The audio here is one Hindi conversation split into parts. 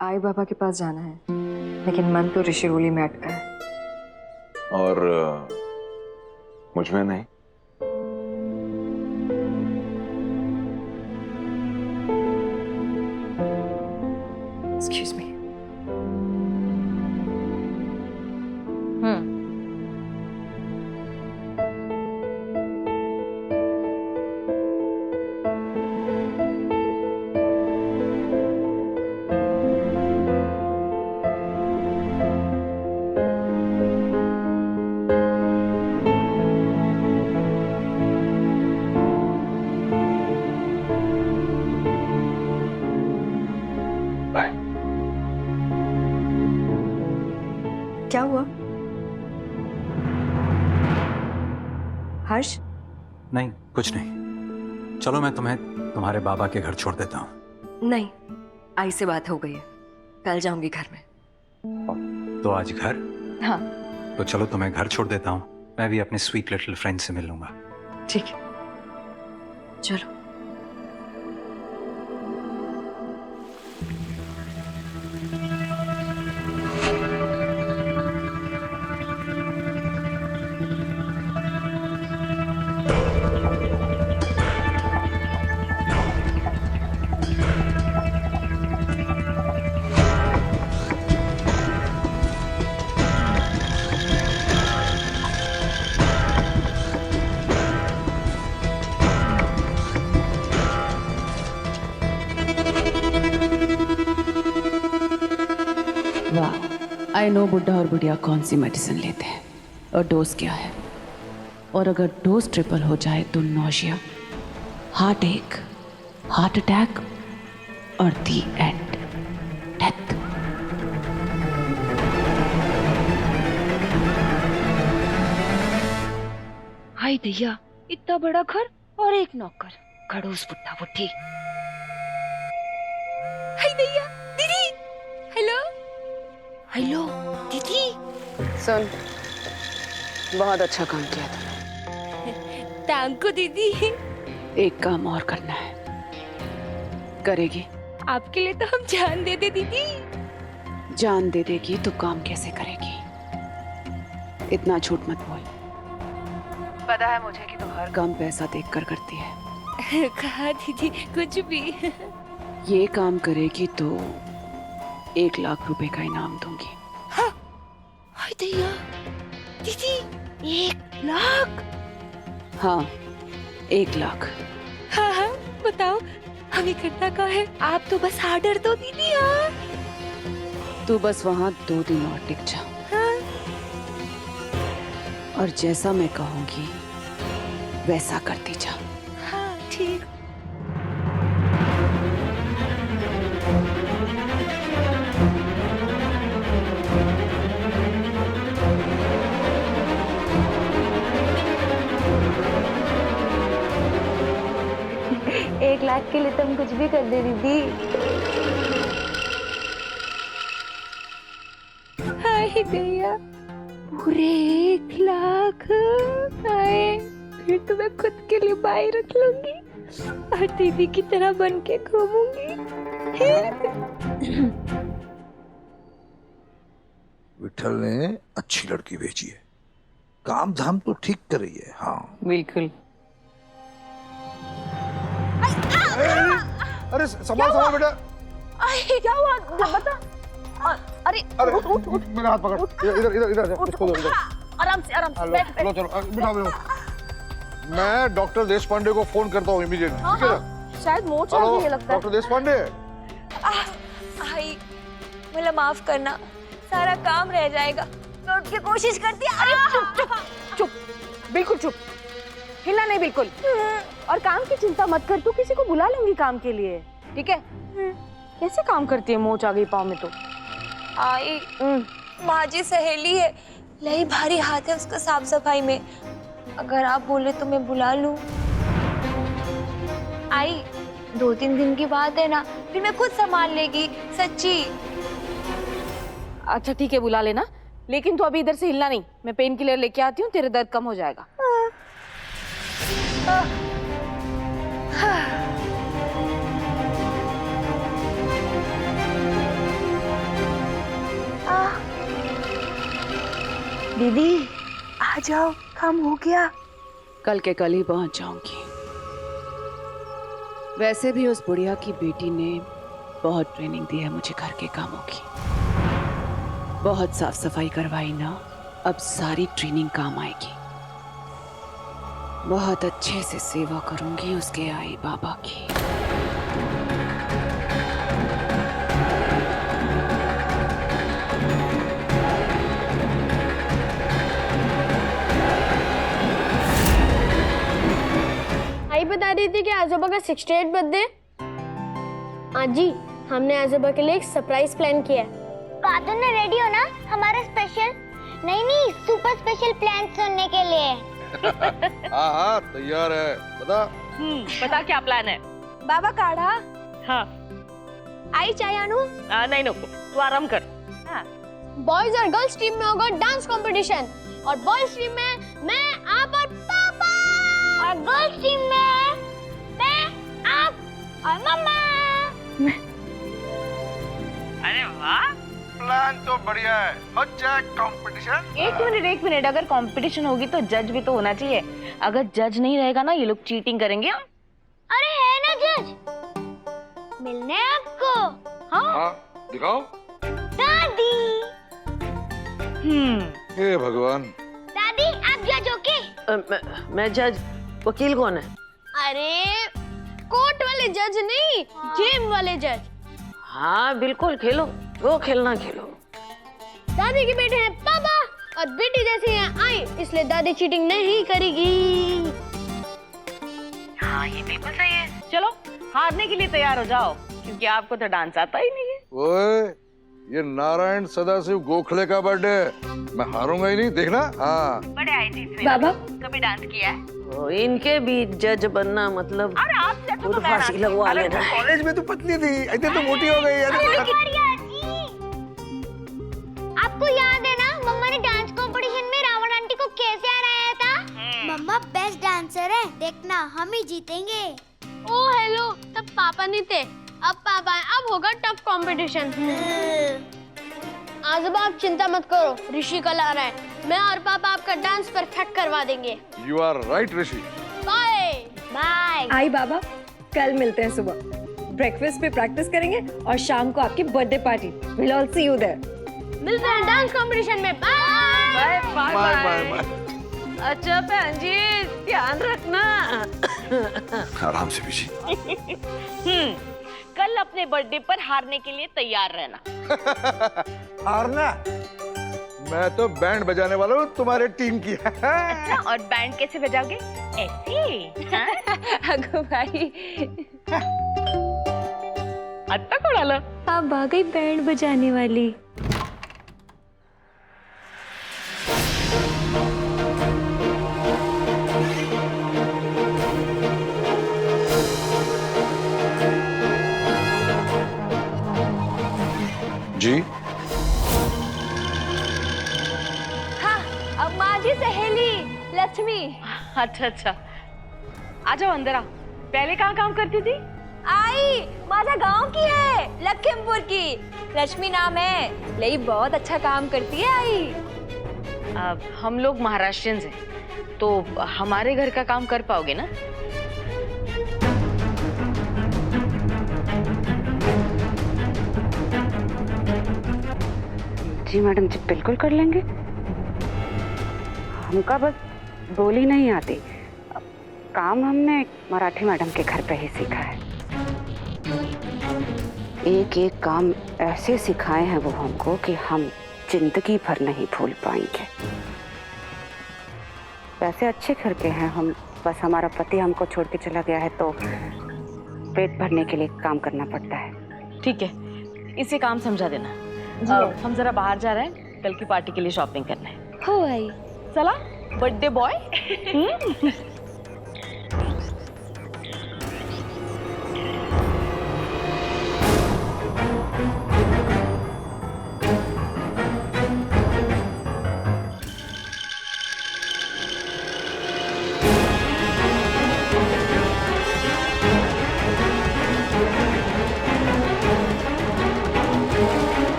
आई बाबा के पास जाना है, लेकिन मन तो ऋषिरोली में अटका है। और मुझ में नहीं। Excuse me. बाय। क्या हुआ हर्ष? नहीं, कुछ नहीं। चलो मैं तुम्हें तुम्हारे बाबा के घर छोड़ देता हूँ। नहीं, आई से बात हो गई है, कल जाऊंगी घर में। तो आज घर? हाँ तो चलो तुम्हें घर छोड़ देता हूँ, मैं भी अपने स्वीट लिटिल फ्रेंड से मिल लूंगा। ठीक है, चलो। वाह, आई नो बुढ़ा और बुढ़िया कौन सी मेडिसिन लेते हैं और डोज क्या है। और अगर डोज ट्रिपल हो जाए तो नौशिया, हार्ट एक, हार्ट अटैक और दी एंड, डेथ। हाय दैया, इतना बड़ा घर और एक नौकर, खड़ूस बुढ़ा बुढ़ी। हाय दैया, दीदी। हेलो हेलो दीदी। सुन, बहुत अच्छा काम किया तुमने। थैंक यू दीदी। एक काम और करना है, करेगी? आपके लिए तो हम जान दे दे दीदी। जान दे देगी तो काम कैसे करेगी? इतना झूठ मत बोल। पता है मुझे कि तुम हर काम पैसा देख कर करती है। कहा दीदी, कुछ भी। ये काम करेगी तो 1 लाख रुपए का इनाम दूंगी। हाँ, हाय दैया, दीदी 1 लाख? हाँ, 1 लाख। हाँ हाँ, बताओ हमें करना क्या है? आप तो बस ऑर्डर दो दीदी। हाँ तू बस वहाँ 2 दिन और टिक जा। हाँ और जैसा मैं कहूंगी वैसा करती जा। हाँ, ठीक। एक लाख के लिए तुम कुछ भी कर दे दीदी। हाय दैया, पूरे 1 लाख? हाय, फिर तो मैं खुद के लिए बाई रख लूंगी और दीदी की तरह बन के घूमूंगी। विठल ने अच्छी लड़की भेजी है, काम धाम तो ठीक कर रही है। हाँ बिल्कुल। अरे संभाल संभाल बेटा। क्या हुआ बता। अरे अरे उठ उठ उठ। मेरा हाथ पकड़, इधर इधर इधर इसको दो इधर। आराम से बैठ बैठ। चलो चलो बिठाओ बिठाओ। मैं डॉक्टर देश पांडे को फोन करता हूँ इमीडिएटली, ठीक है ना? शायद मोच आ हेलो गई है लगता है। डॉक्टर देश पांडे। आई, मुझे माफ करना, सारा काम रह जाएगा। मैं उठ के कोशिश करती। अरे चुप चुप चुप, बिल्कुल चुप, हिलना नहीं बिल्कुल। और काम की चिंता मत कर, तू किसी को बुला लूंगी काम के लिए, ठीक है? कैसे काम करती है, मोच आ गई पाँव में तो। आई, माजी सहेली है, लई भारी हाथ है उसका साफ सफाई में। अगर आप बोले तो मैं बुला लूं। आई, 2-3 दिन की बात है ना, फिर मैं खुद संभाल लेगी, सच्ची। अच्छा ठीक है, बुला लेना, लेकिन तू अभी इधर से हिलना नहीं। मैं पेन किलर लेके आती हूँ, तेरे दर्द कम हो जाएगा। दीदी आ जाओ, काम हो गया। कल के कल ही पहुंच जाऊंगी। वैसे भी उस बुढ़िया की बेटी ने बहुत ट्रेनिंग दी है मुझे घर के कामों की। बहुत साफ सफाई करवाई ना, अब सारी ट्रेनिंग काम आएगी। बहुत अच्छे से सेवा करूंगी उसके आई बाबा की। आई बता रही थी कि आजोबा का 68 बर्थडे। हाँ जी, हमने आजोबा के लिए एक सरप्राइज प्लान किया है। कार्टून में रेडी हो ना हमारा स्पेशल, नहीं सुपर स्पेशल प्लान सुनने के लिए। हाँ तैयार है। बता। पता क्या प्लान है? बाबा काढ़ा। हाँ। आई चाय अनु? नहीं नको, तू आराम कर। बॉयज और गर्ल्स टीम में होगा डांस कंपटीशन, और बॉयज टीम में मैं, आप और पापा, और गर्ल्स टीम में मैं, आप और मम्मा। अरे वाह, प्लान तो बढ़िया है। हो जाए कंपटीशन। एक मिनट, अगर कंपटीशन होगी तो जज भी तो होना चाहिए। अगर जज नहीं रहेगा ना, ये लोग चीटिंग करेंगे। अरे है ना जज, मिलने आपको। हाँ दिखाओ। दादी। हे भगवान। दादी आप जज हो के? मैं जज। वकील कौन है? अरे कोर्ट वाले जज नहीं, गेम वाले जज। हाँ बिल्कुल, खेलो जो खेलना खेलो। दादी के बेटे हैं पापा, और बेटी जैसी है आई, इसलिए दादी चीटिंग नहीं करेगी। हाँ ये बिल्कुल सही है। चलो हारने के लिए तैयार हो जाओ, क्योंकि आपको तो डांस आता ही नहीं है। ओए, ये नारायण सदाशिव गोखले का बर्थडे है, मैं हारूंगा ही नहीं, देखना। हाँ बड़े आईटी बाबा कभी डांस किया है? इनके भी जज बनना मतलब अरे आपसे तो फांसी लगवा लेना। कॉलेज में तो पतली थी, इतनी तो मोटी हो गई। आपको याद है ना मम्मा ने डांस कंपटीशन में रावण आंटी को कैसे हराया था? मम्मा बेस्ट डांसर है, देखना हम ही जीतेंगे। ओ हेलो, तब पापा नहीं थे, अब पापा है। अब होगा टफ कंपटीशन। आजोबा आप चिंता मत करो, ऋषि कल आ रहा है, मैं और पापा आपका डांस परफेक्ट करवा देंगे। You are right Rishi. Bye bye. आई बाबा, कल मिलते हैं सुबह। ब्रेकफास्ट पे प्रैक्टिस करेंगे और शाम को आपकी birthday party. Will all see you there. मिलते हैं डांस कंपटीशन में। Bye bye bye bye. अच्छा बहन जी, ध्यान रखना। आराम से पीछे। कल अपने बर्थडे पर हारने के लिए तैयार रहना। हारना? मैं तो बैंड बजाने वाला हूँ तुम्हारे टीम की। अच्छा, और बैंड कैसे बजाओगे? ऐसे? अगो भाई, अत्ता को डालो। आप आ गई बैंड बजाने वाली। जी हाँ, अब माँ जी सहेली लक्ष्मी। अच्छा अच्छा, आ जाओ अंदर आओ। पहले कहाँ काम करती थी? आई माझा गांव की है, लखीमपुर की। लक्ष्मी नाम है, लेकिन बहुत अच्छा काम करती है आई। अब हम लोग महाराष्ट्रियंस हैं, तो हमारे घर का काम कर पाओगे ना? जी मैडम जी, बिल्कुल कर लेंगे। हमका बस बोली नहीं आती, काम हमने मराठी मैडम के घर पे ही सीखा है। एक एक काम ऐसे सिखाए हैं वो हमको कि हम जिंदगी भर नहीं भूल पाएंगे। वैसे अच्छे घर के हैं हम, बस हमारा पति हमको छोड़ के चला गया है तो पेट भरने के लिए काम करना पड़ता है। ठीक है, इसे काम समझा देना। हम जरा बाहर जा रहे हैं, कल की पार्टी के लिए शॉपिंग करना है। हो आई। चला बर्थडे बॉय।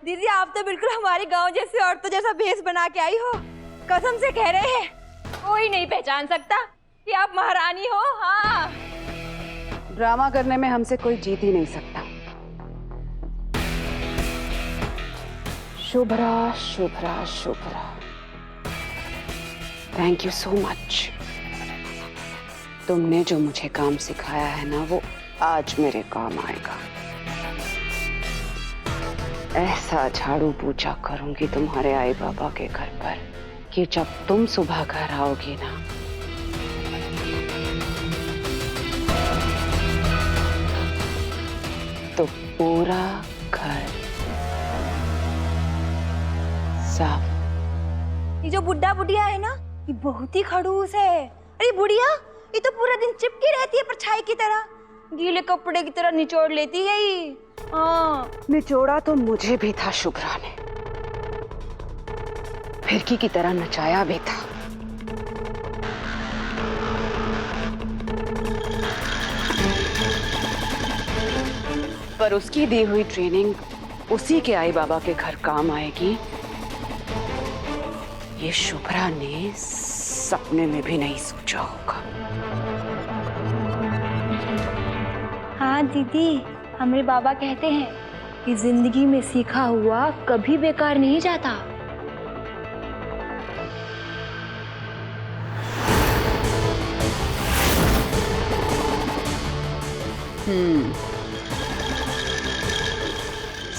दीदी आप तो बिल्कुल हमारे गांव जैसे औरतों जैसा भेष बना के आई हो। कसम से कह रहे हैं कोई नहीं पहचान सकता कि आप महारानी हो। हाँ, ड्रामा करने में हमसे कोई जीत ही नहीं सकता। Shubhra Shubhra Shubhra, thank you so much. तुमने जो मुझे काम सिखाया है ना, वो आज मेरे काम आएगा। ऐसा झाड़ू पोछा करूंगी तुम्हारे आई बाबा के घर पर कि जब तुम सुबह घर आओगी ना, तो पूरा घर साफ। ये जो बुड्ढा बुढ़िया है ना, ये बहुत ही खड़ूस है। अरे बुढ़िया, ये तो पूरा दिन चिपकी रहती है परछाई की तरह, गीले कपड़े की तरह निचोड़ लेती है ये। हाँ, निचोड़ा तो मुझे भी था शुभ्रा ने, फिरकी की तरह नचाया भी था। पर उसकी दी हुई ट्रेनिंग उसी के आई बाबा के घर काम आएगी, ये शुभ्रा ने सपने में भी नहीं सोचा होगा। हाँ दीदी, हमारे बाबा कहते हैं कि जिंदगी में सीखा हुआ कभी बेकार नहीं जाता।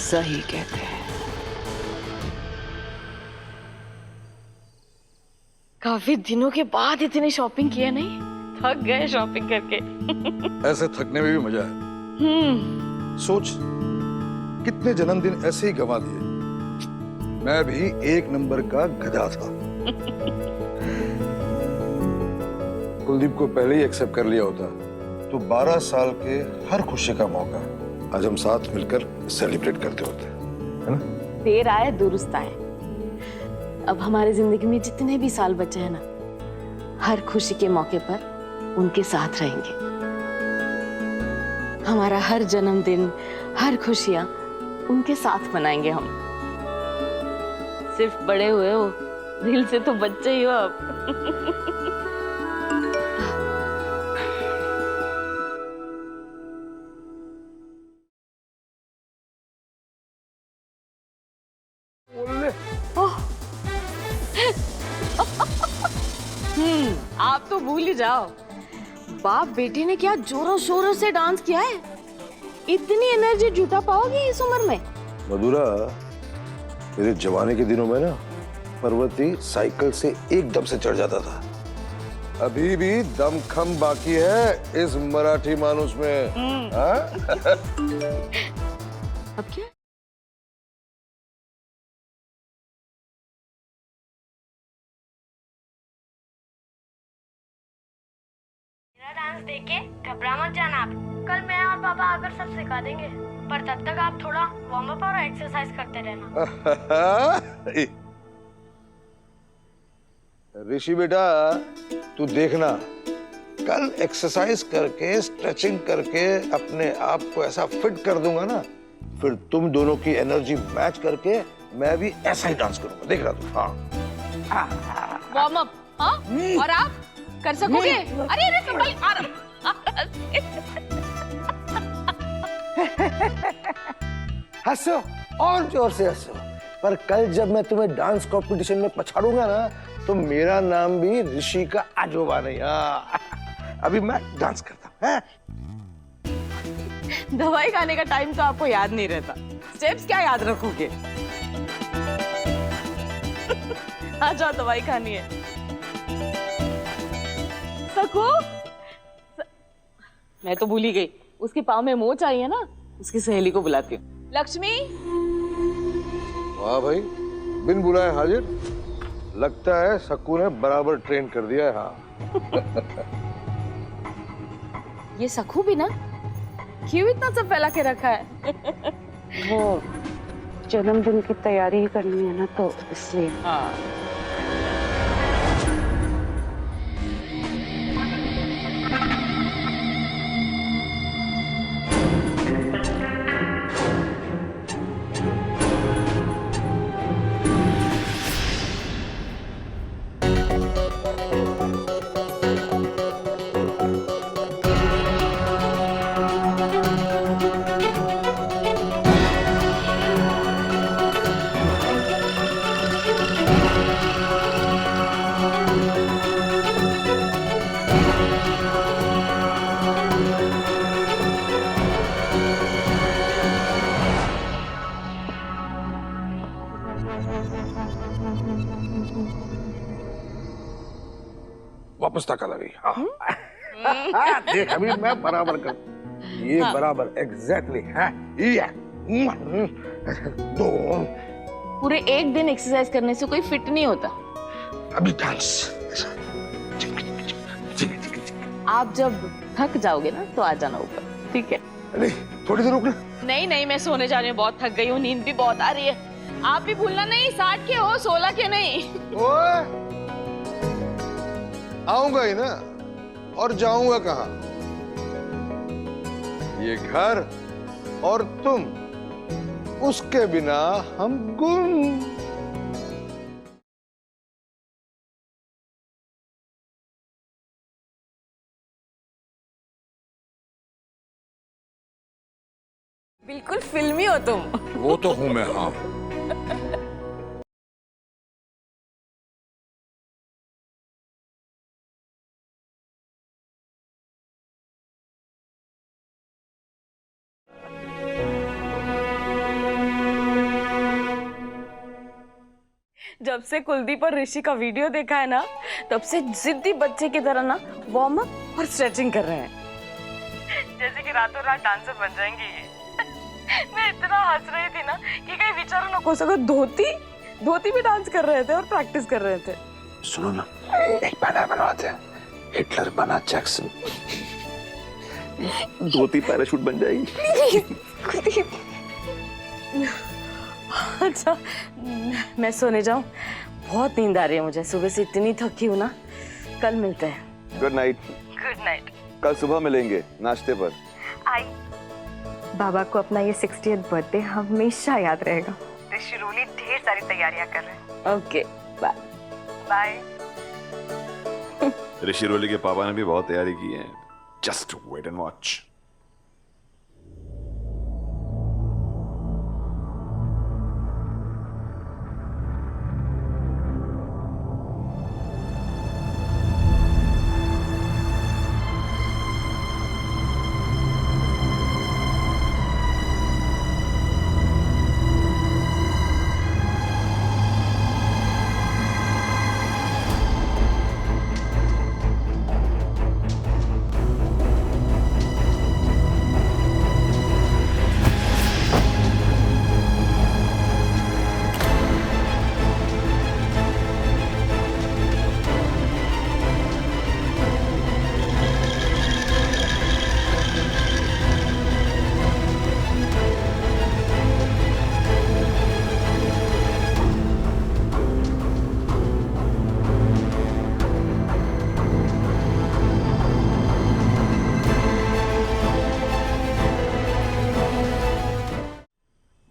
सही कहते हैं। काफी दिनों के बाद इतनी शॉपिंग किया नहीं, थक गए शॉपिंग करके। ऐसे थकने में भी मजा है। सोच, कितने जन्मदिन ऐसे ही गंवा दिए। मैं भी एक नंबर का गधा था। कुलदीप को पहले ही एक्सेप्ट कर लिया होता तो 12 साल के हर खुशी का मौका आज हम साथ मिलकर सेलिब्रेट करते होते, है ना? देर आए दुरुस्त आए। अब हमारी जिंदगी में जितने भी साल बचे हैं ना, हर खुशी के मौके पर उनके साथ रहेंगे। हमारा हर जन्मदिन, हर खुशियां उनके साथ मनाएंगे हम। सिर्फ बड़े हुए हो, दिल से तो बच्चे ही हो अब। आप तो भूल ही जाओ, बाप बेटे ने क्या जोरों शोरों से डांस किया है। इतनी एनर्जी जुटा पाओगी इस उम्र में? मधुरा, मेरे जवानी के दिनों में ना पर्वती साइकिल से एकदम से चढ़ जाता था। अभी भी दमखम बाकी है इस मराठी मानुस में। हाँ? अब क्या? डांस देखे घबरा मत जाना आप। कल मैं और पापा आकर सब सिखा देंगे, पर तब तक आप थोड़ा वार्म अप और एक्सरसाइज करते रहना। ऋषि बेटा, तू देखना, कल एक्सरसाइज करके स्ट्रेचिंग करके अपने आप को ऐसा फिट कर दूंगा ना, फिर तुम दोनों की एनर्जी मैच करके मैं भी ऐसा ही डांस करूंगा। देख रहा तू? हाँ, वार्म अप। हाँ, और आप कर सकोगे? अरे अरे संभाल, आराम। हंसो और जोर से हंसो, पर कल जब मैं तुम्हें डांस कंपटीशन में पछाड़ूंगा ना, तो मेरा नाम भी ऋषि का आजोबा नहीं। अभी मैं डांस करता हूँ। दवाई खाने का टाइम तो आपको याद नहीं रहता, स्टेप्स क्या याद रखोगे? आ जाओ, दवाई खानी है। सकू, मैं तो भूल ही गई, उसके पाँव में मोच आई है ना, उसकी सहेली को बुलाती हूँ। लक्ष्मी। वाह भाई, बिन बुलाए हाजिर। लगता है सक्कू ने बराबर ट्रेन कर दिया है। हाँ। ये सखू भी ना क्यों इतना सब फैला के रखा है? वो जन्मदिन की तैयारी ही करनी है ना, तो इसलिए। हाँ। वापस तक अभी। हाँ देख अभी मैं बराबर कर, ये बराबर एग्जैक्टली है ये। दो पूरे एक दिन एक्सरसाइज करने से कोई फिट नहीं होता। अभी डांस। आप जब थक जाओगे ना तो आ जाना ऊपर, ठीक है? नहीं थोड़ी देर रुक ले। नहीं नहीं, मैं सोने जा रही हूँ, बहुत थक गई हूँ, नींद भी बहुत आ रही है। आप भी भूलना नहीं, 60 के हो 16 के नहीं। ओए आऊंगा ही ना, और जाऊंगा कहाँ? ये घर और तुम, उसके बिना हम गुम। बिल्कुल फिल्मी हो तुम। वो तो हूं मैं, हाँ। जब से कुलदीप और ऋषि का वीडियो देखा है ना, तब से जिद्दी बच्चे की तरह ना वार्म अप और स्ट्रेचिंग कर रहे हैं, जैसे कि रातों रात डांसर बन जाएंगे ये। मैं इतना हंस रही थी ना कि कहीं विचार न हो सके, धोती भी डांस कर रहे थे और प्रैक्टिस कर रहे थे। सुनो ना, एक बैनर बनवाते हैं, हिटलर बना जैक्सन, धोती पैराशूट बन जाएगी। अच्छा मैं सोने जाऊं, बहुत नींद आ रही है मुझे, सुबह से इतनी थकी हूँ ना। कल मिलते हैं। Good night. Good night. कल सुबह मिलेंगे नाश्ते पर। आई बाबा को अपना ये 60th बर्थडे हमेशा याद रहेगा। शिरोली ढेर सारी तैयारियां कर रहे हैं। Okay bye. Bye. Rishi Roli के पापा ने भी बहुत तैयारी की है, just wait and watch.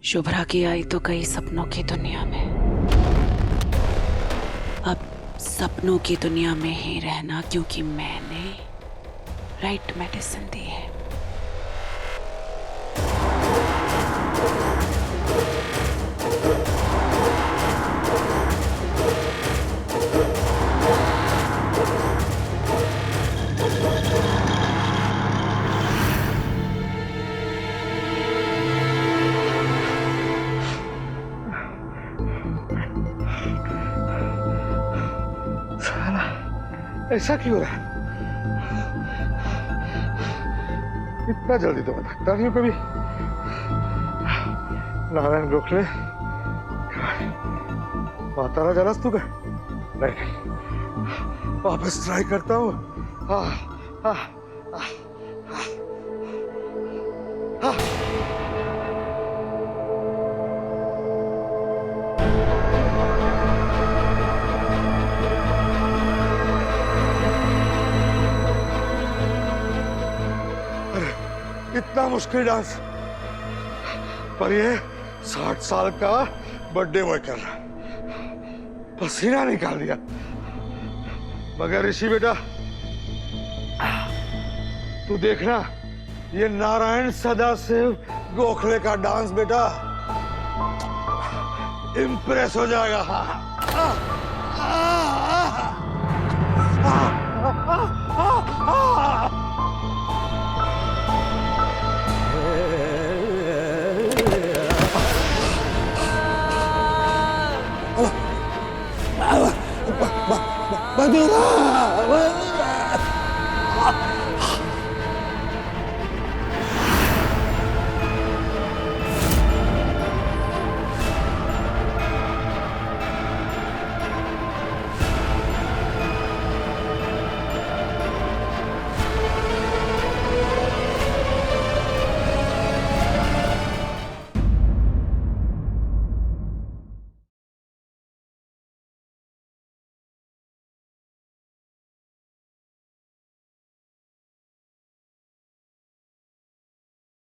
Shubhra की आई तो कई सपनों की दुनिया में, अब सपनों की दुनिया में ही रहना, क्योंकि मैंने राइट मेडिसिन दी है। ऐसा क्यों हो रहा है? इतना जल्दी तो मैं थकता नहीं हूं कभी। नारायण गोखले, मातारा जलस तू का? नहीं, वापस ट्राई करता हूँ। इतना मुश्किल डांस, पर ये 60 साल का बर्थडे बॉय कर रहा, पसीना निकाल दिया। मगर ऋषि बेटा तू देखना, ये नारायण सदाशिव गोखले का डांस बेटा इम्प्रेस हो जाएगा। मेरा